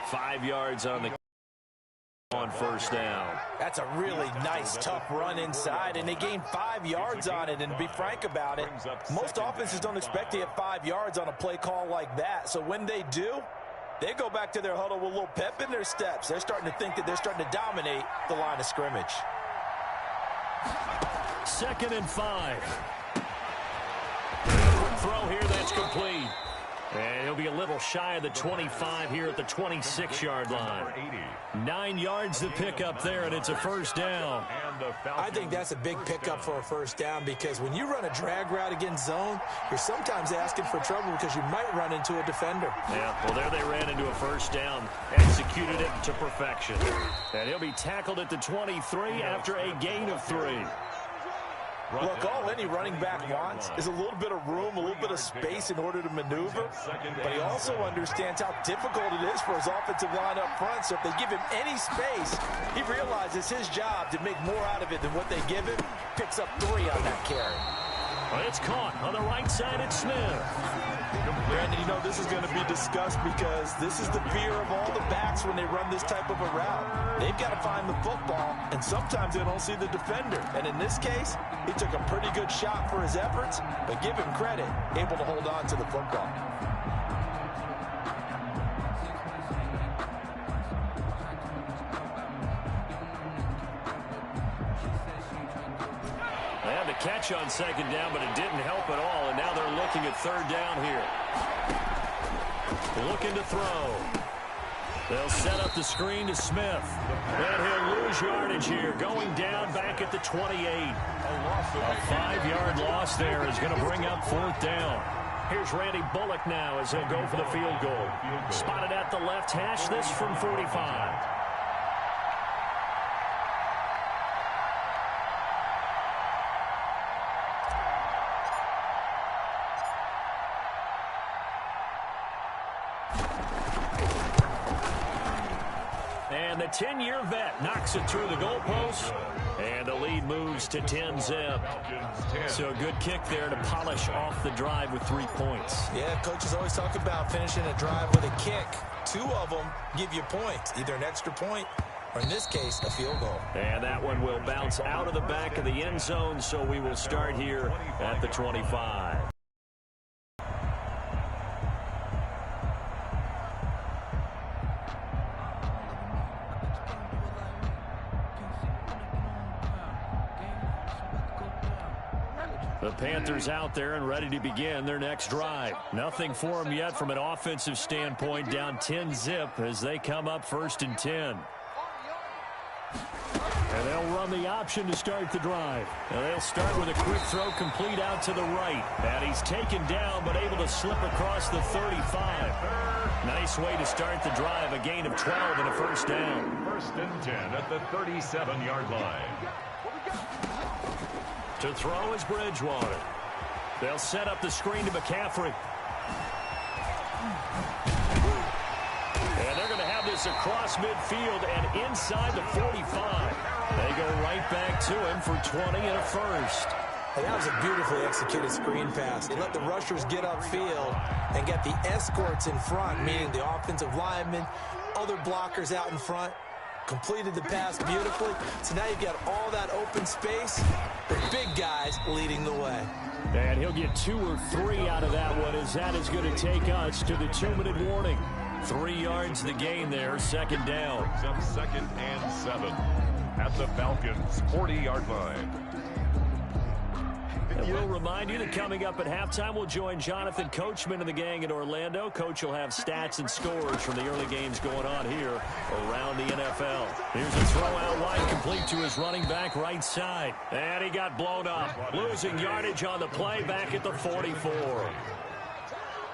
5 yards on the on first down. That's a really nice, tough run inside, and they gained 5 yards on it. And to be frank about it, most offenses don't expect to get 5 yards on a play call like that. So when they do, they go back to their huddle with a little pep in their steps. They're starting to think that they're starting to dominate the line of scrimmage. 2nd and 5. Throw here, that's complete. And he'll be a little shy of the 25 here at the 26-yard line. 9 yards to pick up there, and it's a first down. I think that's a big pickup for a first down, because when you run a drag route against zone, you're sometimes asking for trouble because you might run into a defender. Yeah, well, there they ran into a first down, executed it to perfection. And he'll be tackled at the 23 after a gain of 3. Look, all any running back wants is a little bit of room, a little bit of space in order to maneuver, but he also understands how difficult it is for his offensive line up front. So if they give him any space, he realizes his job to make more out of it than what they give him. Picks up 3 on that carry. Well, it's caught on the right side. It's Smith. Brandon, you know this is going to be discussed because this is the fear of all the backs when they run this type of a route. They've got to find the football, and sometimes they don't see the defender. And in this case, he took a pretty good shot for his efforts, but give him credit, able to hold on to the football. They had the catch on 2nd down, but it didn't help at all, and now they're looking at 3rd down here. Looking to throw. They'll set up the screen to Smith. And he'll lose yardage here, going down back at the 28. A 5-yard loss there is going to bring up 4th down. Here's Randy Bullock now as he'll go for the field goal. Spotted at the left hash, this from 45. And the 10-year vet knocks it through the goalpost, and the lead moves to 10-zip. So a good kick there to polish off the drive with 3 points. Yeah, coaches always talk about finishing a drive with a kick. 2 of them give you points, either an extra point or, in this case, a field goal. And that one will bounce out of the back of the end zone, so we will start here at the 25. The Panthers out there and ready to begin their next drive. Nothing for them yet from an offensive standpoint, down 10-zip as they come up 1st and 10. And they'll run the option to start the drive. Now they'll start with a quick throw complete out to the right. And he's taken down but able to slip across the 35. Nice way to start the drive, a gain of 12 and a first down. 1st and 10 at the 37-yard line. To throw is Bridgewater. They'll set up the screen to McCaffrey. And they're going to have this across midfield and inside the 45. They go right back to him for 20 and a first. And that was a beautifully executed screen pass. They let the rushers get upfield and get the escorts in front, meaning the offensive linemen, other blockers out in front. Completed the pass beautifully. So now you've got all that open space. The big guys leading the way. And he'll get 2 or 3 out of that one, as that is going to take us to the 2-minute warning. 3 yards the gain there, 2nd down. Brings up 2nd and 7 at the Falcons' 40-yard line. And we'll remind you that coming up at halftime, we'll join Jonathan Coachman and the gang in Orlando. Coach will have stats and scores from the early games going on here around the NFL. Here's a throw out wide, complete to his running back right side. And he got blown up, losing yardage on the play back at the 44.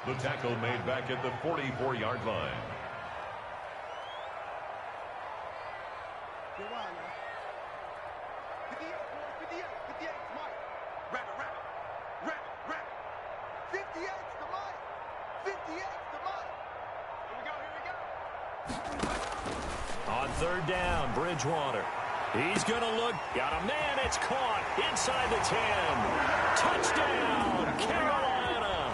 The tackle made back at the 44-yard line. On 3rd down, Bridgewater. He's going to look. Got a man. It's caught inside the 10. Touchdown, Carolina.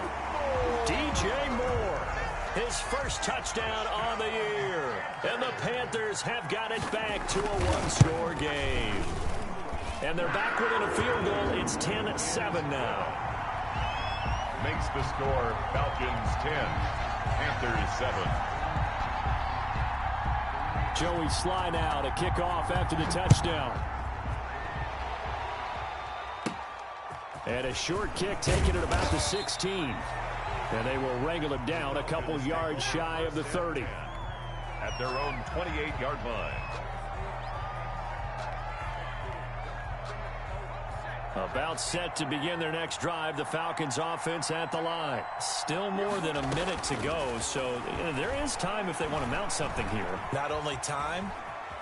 DJ Moore. His first touchdown on the year. Panthers have got it back to a one-score game. And they're back within a field goal. It's 10-7 now. Makes the score Falcons 10, Panthers 7. Joey Sly now to kick off after the touchdown. And a short kick taken at about the 16. And they will wrangle him down a couple yards shy of the 30. At their own 28-yard line. About set to begin their next drive. The Falcons offense at the line. Still more than a minute to go, so there is time if they want to mount something here. Not only time,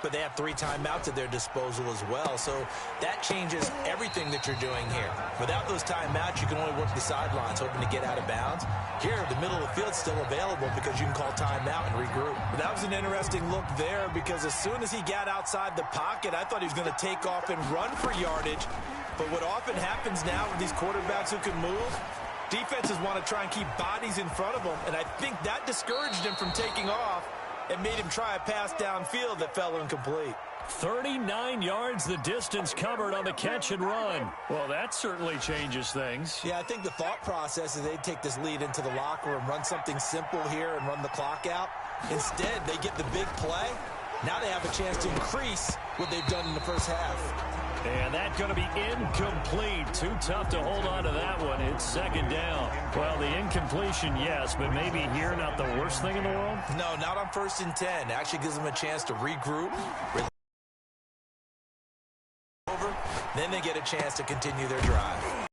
but they have 3 timeouts at their disposal as well. So that changes everything that you're doing here. Without those timeouts, you can only work the sidelines, hoping to get out of bounds. Here, the middle of the field's still available because you can call timeout and regroup. But that was an interesting look there because as soon as he got outside the pocket, I thought he was going to take off and run for yardage. But what often happens now with these quarterbacks who can move, defenses want to try and keep bodies in front of them, and I think that discouraged him from taking off and made him try a pass downfield that fell incomplete. 39 yards the distance covered on the catch and run. Well, that certainly changes things. Yeah, I think the thought process is they'd take this lead into the locker room, run something simple here and run the clock out. Instead, they get the big play. Now they have a chance to increase what they've done in the first half. And that's going to be incomplete. Too tough to hold on to that one. It's second down. Well, the incompletion, yes, but maybe here not the worst thing in the world? No, not on 1st and 10. Actually gives them a chance to regroup. Then they get a chance to continue their drive.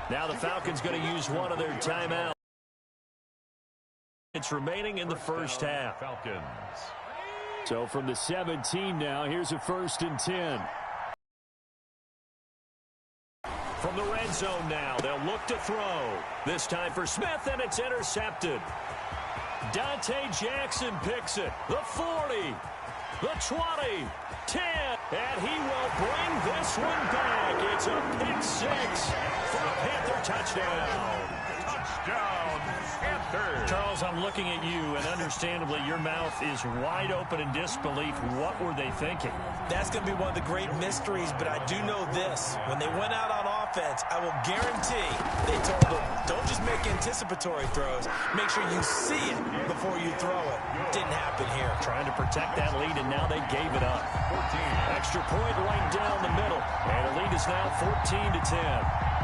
Now the Falcons going to use one of their timeouts. It's remaining in the first half. Falcons. So from the 17 now, here's a 1st and 10. From the red zone now, they'll look to throw. This time for Smith, and it's intercepted. Dante Jackson picks it. The 40, the 20, 10, and he will bring this one back. It's a pick 6 for a Panther touchdown. Touchdown, Panthers. Charles, I'm looking at you, and understandably, your mouth is wide open in disbelief. What were they thinking? That's going to be one of the great mysteries, but I do know this. When they went out on offense, I will guarantee they told them, don't just make anticipatory throws. Make sure you see it before you throw it. Didn't happen here. Trying to protect that lead, and now they gave it up. 14. Extra point right down the middle, and the lead is now 14-10.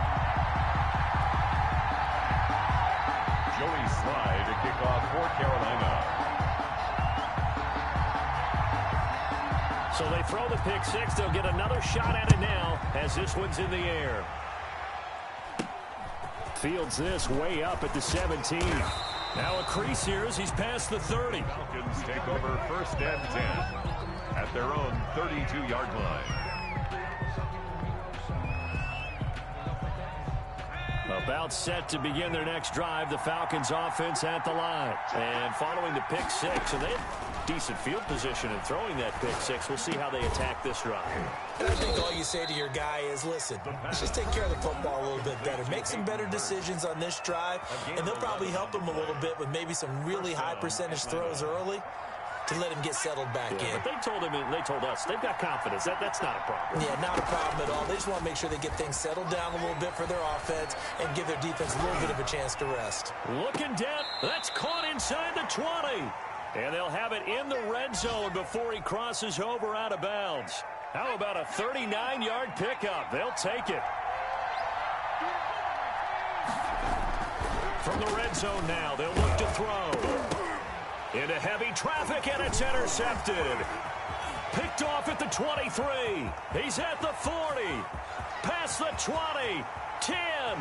Joey Sly to kick off for Carolina. So they throw the pick 6. They'll get another shot at it now as this one's in the air. Fields this way up at the 17. Now a crease here as he's past the 30. Falcons take over 1st and 10 at their own 32-yard line. About set to begin their next drive. The Falcons offense at the line. And following the pick 6, and they have decent field position in throwing that pick 6. We'll see how they attack this drive. And I think all you say to your guy is, listen, let's just take care of the football a little bit better. Make some better decisions on this drive, and they'll probably help him a little bit with maybe some really high percentage throws early to let him get settled back in. But they told him, and they told us, they've got confidence. That's not a problem. Yeah, not a problem at all. They just want to make sure they get things settled down a little bit for their offense and give their defense a little bit of a chance to rest. Looking down. That's caught inside the 20. And they'll have it in the red zone before he crosses over out of bounds. How about a 39-yard pickup? They'll take it. From the red zone now, they'll look to throw. Into heavy traffic, and it's intercepted. Picked off at the 23. He's at the 40. Past the 20. 10, 5,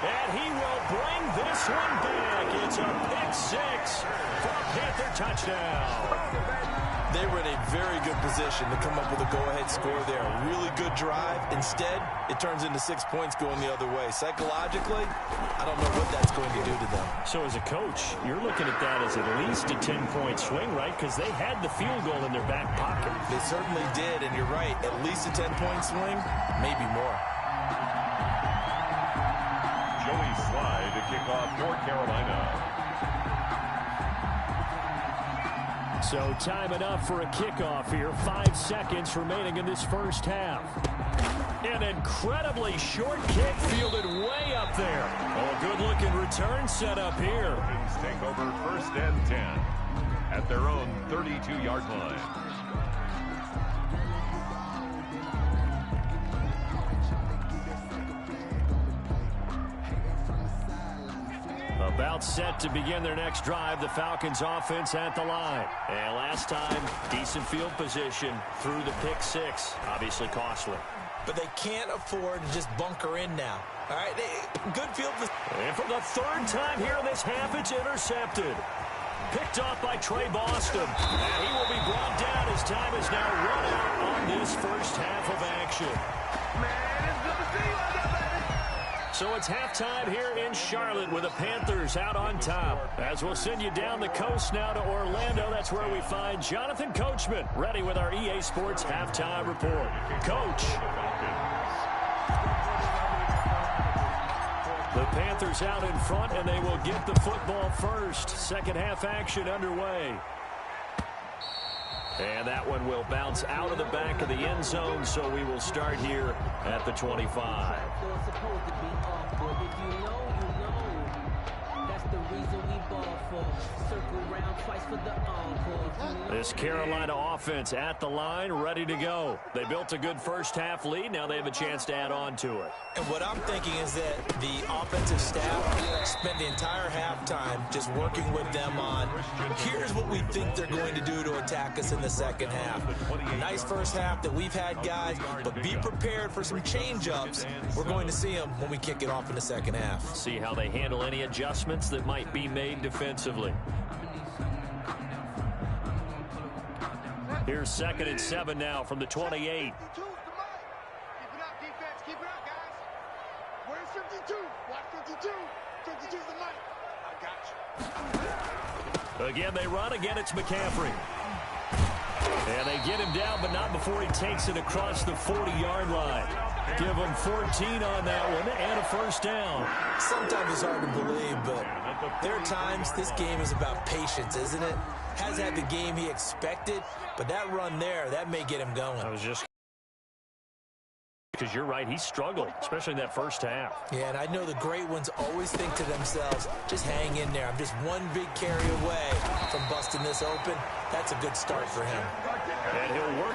and he will bring this one back. It's a pick 6 for a Panther touchdown. They were in a very good position to come up with a go-ahead score there. A really good drive. Instead, it turns into 6 points going the other way. Psychologically, I don't know what that's going to do to them. So as a coach, you're looking at that as at least a 10-point swing, right? Because they had the field goal in their back pocket. They certainly did, and you're right. At least a 10-point swing, maybe more. Joey Sly to kick off for Carolina. So time enough for a kickoff here. 5 seconds remaining in this first half. An incredibly short kick fielded way up there. Oh, good-looking return set up here. Falcons take over 1st and 10 at their own 32-yard line. About set to begin their next drive. The Falcons offense at the line. And last time, decent field position through the pick 6. Obviously costly. But they can't afford to just bunker in now. All right, good field position. And for the 3rd time here in this half, it's intercepted. Picked off by Trey Boston. And he will be brought down as time is now run out on this first half of action. Man, it's good to see you out there, baby. So it's halftime here in Charlotte with the Panthers out on top. As we'll send you down the coast now to Orlando, that's where we find Jonathan Coachman ready with our EA Sports halftime report. Coach. The Panthers out in front, and they will get the football first. Second half action underway. And that one will bounce out of the back of the end zone, so we will start here at the 25. This Carolina offense at the line, ready to go. They built a good first half lead. Now they have a chance to add on to it. And what I'm thinking is that the offensive staff spent the entire halftime just working with them on, here's what we think they're going to do to attack us in the second half. Nice first half that we've had, guys, but be prepared for some change-ups. We're going to see them when we kick it off in the second half. See how they handle any adjustments that might be made defensively. Here's 2nd and 7 now from the 28. Keep it up, defense. Keep it up, guys. Where's 52? Watch 52. 52's the mic. I got you. Again, they run. Again, it's McCaffrey. And they get him down, but not before he takes it across the 40-yard line. Give him 14 on that one and a first down. Sometimes it's hard to believe, but there are times this game is about patience, isn't it? Hasn't had the game he expected, but that run there, that may get him going. I was just... Because you're right, he struggled, especially in that first half. Yeah, and I know the great ones always think to themselves, just hang in there. I'm just one big carry away from busting this open. That's a good start for him. And he'll work